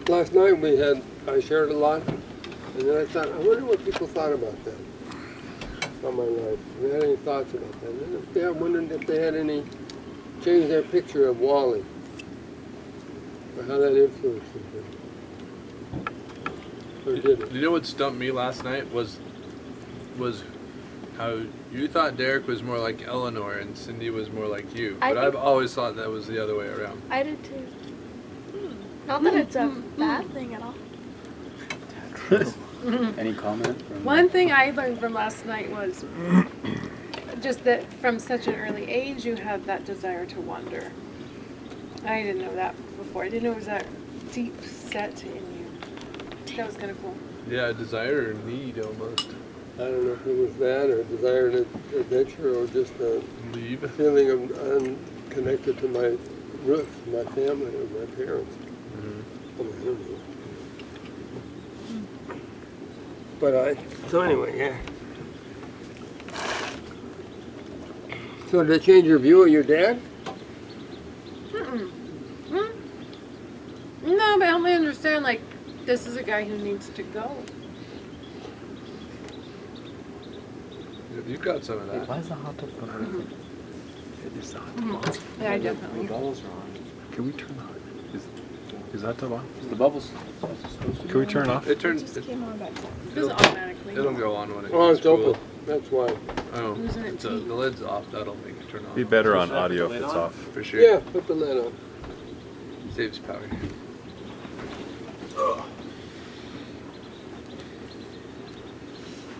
Last night I shared a lot, and then I thought, I wonder what people thought about that, about my life. If they had any thoughts about that. And if they, I wondered if they had any, changed their picture of Wally, or how that influenced them. Or did it? You know what stumped me last night was how you thought Derek was more like Eleanor and Cindy was more like you. But I've always thought that was the other way around. I did too. Not that it's a bad thing at all. Any comment? One thing I learned from last night was just that from such an early age you had that desire to wonder. I didn't know that before. I didn't know it was that deep set in you. That was kind of cool. Yeah, desire or need almost. I don't know if it was that, or desire to adventure, or just a Leave. feeling of unconnected to my roots, my family, or my parents. Mm-hmm. I don't know. But so anyway, yeah. So did it change your view of your dad? No, but help me understand, like, this is a guy who needs to go. You've got some of that. Why is the hot tub going? Is the hot tub on? Yeah, I The definitely. bubbles are on. Can we turn on? Is that tub on? The bubbles supposed to Can we turn it off? It turns. Just came on back. It doesn't automatically. It'll go on when it Oh, gets it's cool. open. That's why. Oh, Losing it so deep. the lid's off. That'll make it turn on. Be better on audio if it's off. For sure. Yeah, put the lid on. Saves power.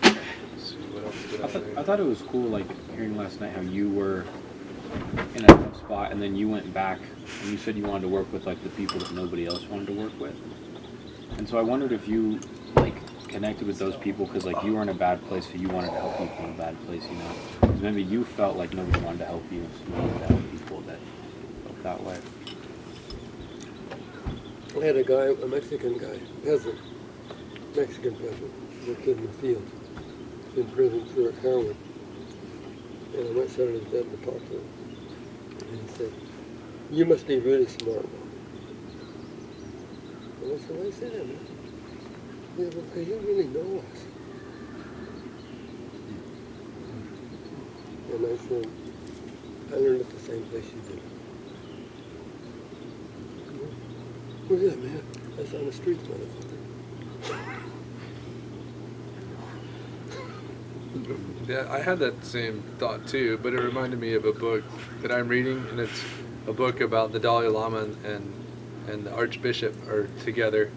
Let's see what else did I learn? I thought it was cool, like, hearing last night how you were in a tough spot, and then you went back, and you said you wanted to work with, like, the people that nobody else wanted to work with. And so I wondered if you, like, connected with those people, because, like, you were in a bad place, so you wanted to help people in a bad place, you know? Because maybe you felt like nobody wanted to help you, so you wanted to help people that felt that way. I had a guy, a Mexican guy, peasant, Mexican peasant, worked in the field, in prison for heroin. And I went sat on his bed and talked to him. And he said, "You must be really smart, man." And I said, "Why is that, man?" He said, "Well, because you really know us." And I said, "I learned at the same place you did." Where's that, man? That's on the streets, motherfucker. Yeah, I had that same thought too, but it reminded me of a book that I'm reading, and it's a book about the Dalai Lama and the Archbishop are together.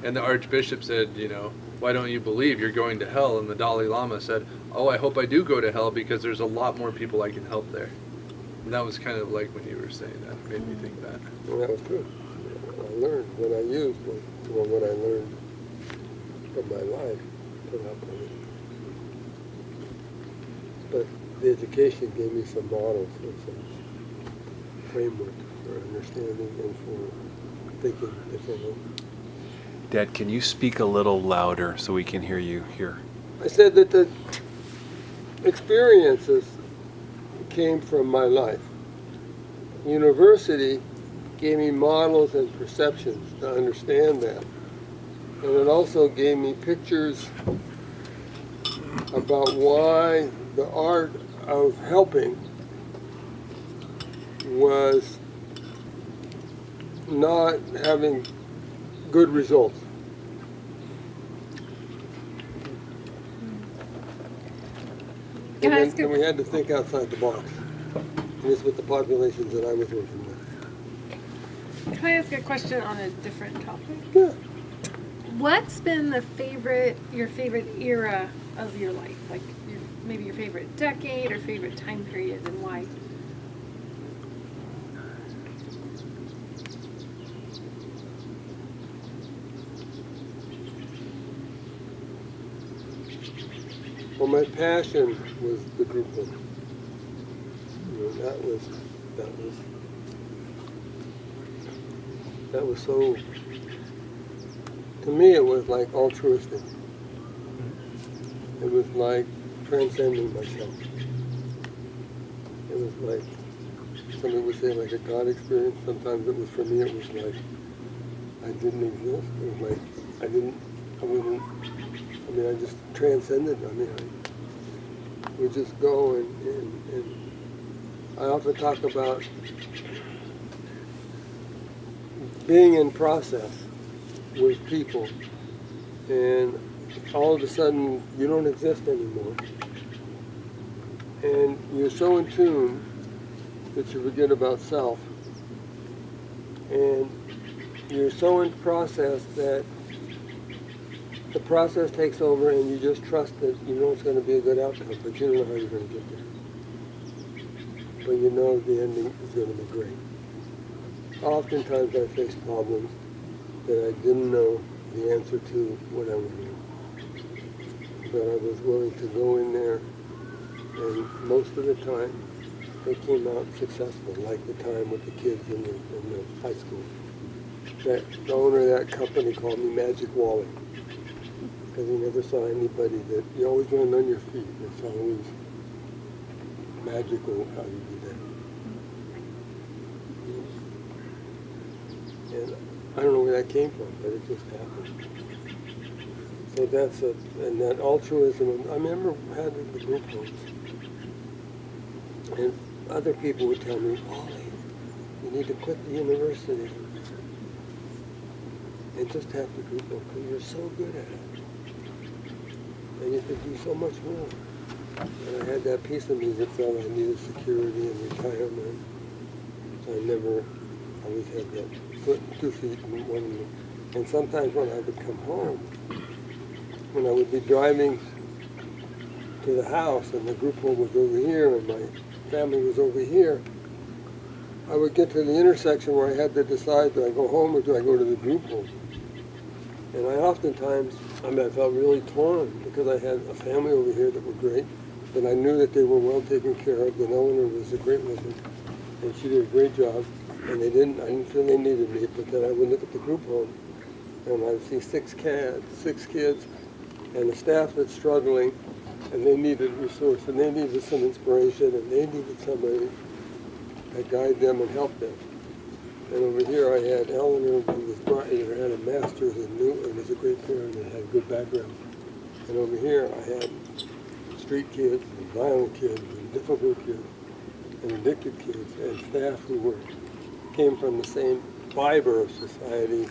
And the Archbishop said, you know, "Why don't you believe you're going to hell?" And the Dalai Lama said, "Oh, I hope I do go to hell because there's a lot more people I can help there." And that was kind of like when you were saying that, made me think that. And that was true. I learned what I used was what I learned from my life to help others. But the education gave me some models and some framework for understanding and for thinking differently. Dad, can you speak a little louder so we can hear you here? I said that the experiences came from my life. University gave me models and perceptions to understand that. And it also gave me pictures about why the art of helping was not having good results. Can I And ask then a- we had to think outside the box. And this with the populations that I was working with. Can I ask a question on a different topic? Yeah. What's been your favorite era of your life? Like maybe your favorite decade or favorite time period, and why? Well, my passion was the group home. You know, that was so, to me it was like altruistic. It was like transcending myself. It was like, some people would say like a God experience. Sometimes it was, for me, it was like I didn't exist. It was like I just transcended. I would just go and I often talk about being in process with people, and all of a sudden you don't exist anymore. And you're so in tune that you forget about self. And you're so in process that the process takes over and you just trust that you know it's going to be a good outcome, but you don't know how you're going to get there. But you know the ending is going to be great. Oftentimes I faced problems that I didn't know the answer to when I went in. But I was willing to go in there, and most of the time they came out successful, like the time with the kids in the high school. The owner of that company called me Magic Wally, because he never saw anybody that, you always land on your feet. It's always magical how you do that. And I don't know where that came from, but it just happened. So and that altruism, I remember having the group homes, and other people would tell me, Wally, you need to quit the university and just have the group home, because you're so good at it. And you could do so much more. And I had that piece of me that felt I needed security and retirement. So I always had that foot, 2 feet in one of them. And sometimes when I would come home, when I would be driving to the house and the group home was over here and my family was over here, I would get to the intersection where I had to decide, do I go home or do I go to the group home? And I oftentimes, I felt really torn because I had a family over here that were great, that I knew that they were well taken care of, that Eleanor was a great woman, and she did a great job, and I didn't feel they needed me, but then I would look at the group home, and I'd see six kids, and a staff that's struggling, and they needed resource, and they needed some inspiration, and they needed somebody to guide them and help them. And over here I had Eleanor, who was bright, had a master's and was a great parent and had a good background. And over here I had street kids and violent kids and difficult kids and addicted kids and staff who came from the same fiber of society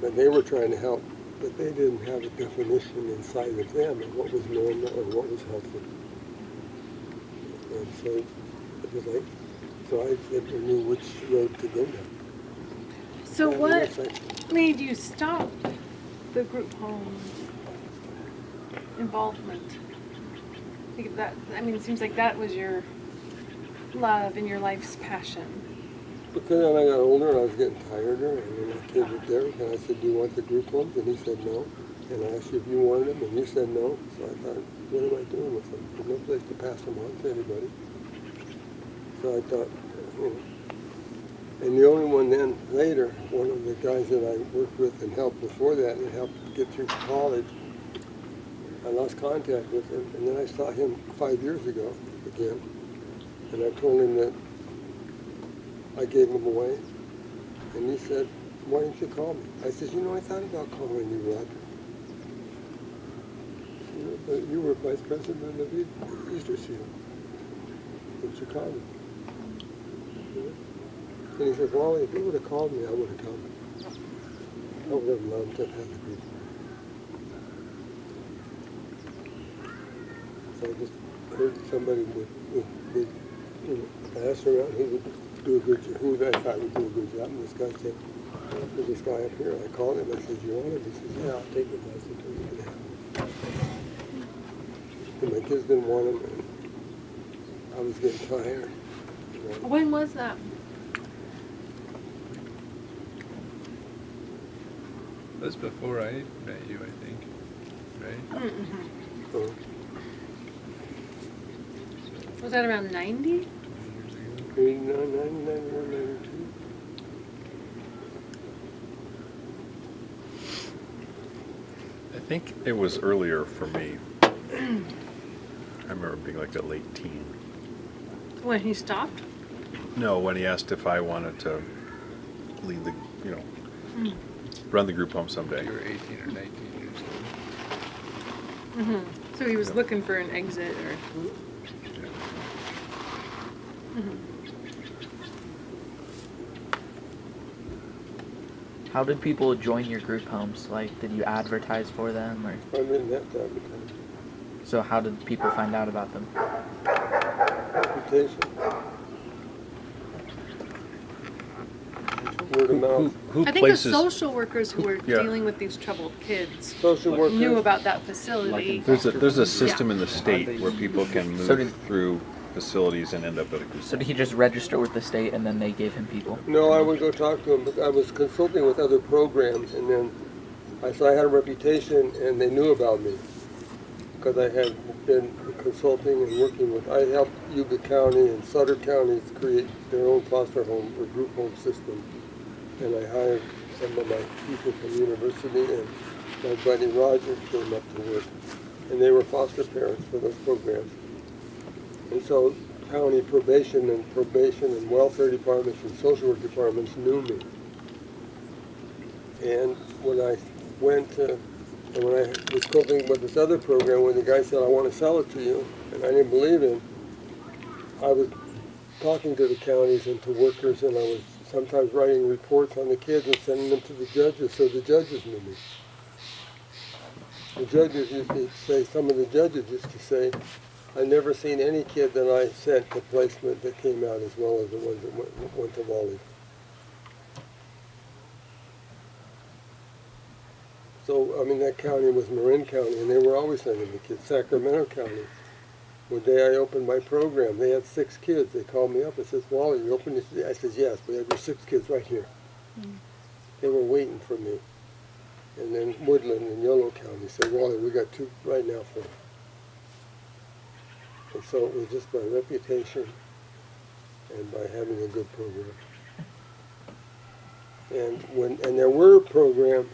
that they were trying to help, but they didn't have a definition inside of them of what was normal and what was healthy. And so it was like, so I never knew which road to go down. So what made you stop the group home involvement? Like that, it seems like that was your love and your life's passion. Because when I got older, I was getting tireder, and then I came to Derek and I said, do you want the group homes? And he said no. And I asked you if you wanted them, and you said no. So I thought, what am I doing with them? There's no place to pass them on to anybody. So I thought, And the only one then, later, one of the guys that I worked with and helped before that and helped get through college, I lost contact with him. And then I saw him 5 years ago again. And I told him that I gave him away. And he said, why didn't you call me? I said, I thought about calling you, Rod. But you were vice president of Easter Seal in Chicago. And he said, Wally, if you would have called me, I would have come. I would have loved to have the group. So I just heard somebody would I asked around who would do a good job, who I thought would do a good job. And this guy said, there's this guy up here. I called him. I said, you want him? He said, yeah, I'll take him. I said, you can have him. And my kids didn't want him. And I was getting tired. When was that? That was before I met you, I think. Right? Mm-hmm. So, Was that around 90? 89, 99, or 92. I think it was earlier for me. I remember being like a late teen. When he stopped? No, when he asked if I wanted to lead the, run the group home someday. You were 18 or 19 years old. So he was looking for an exit or. How did people join your group homes? Like, did you advertise for them, or I didn't have to advertise. so? How did people find out about them? Reputation. Word of mouth. Who I think the places? social workers who were Yeah. dealing with these troubled kids Social workers. knew about that facility. There's a system in the state where people can So move through facilities and end up at a group So did home. he just register with the state and then they gave him people? No, I would go talk to him, but I was consulting with other programs, and then so I had a reputation, and they knew about me because I had been consulting and working with. I helped Yuba County and Sutter counties create their own foster home or group home system, and I hired some of my people from the university, and my buddy Roger came up to work, and they were foster parents for those programs. And so county probation and welfare departments and social work departments knew me. And when I went to, and when I was coping with this other program where the guy said, I want to sell it to you, and I didn't believe him, I was talking to the counties and to workers, and I was sometimes writing reports on the kids and sending them to the judges so the judges knew me. The judges used to say, some of the judges used to say, I've never seen any kid that I sent to placement that came out as well as the ones that went to Wally. So, I mean, that county was Marin County, and they were always sending the kids. Sacramento County, the day I opened my program, they had 6 kids. They called me up and said, Wally, you opened this? I said, yes, we have your 6 kids right here. They were waiting for me. And then Woodland and Yolo County said, Wally, we got 2 right now for you. And so it was just by reputation and by having a good program. And there were programs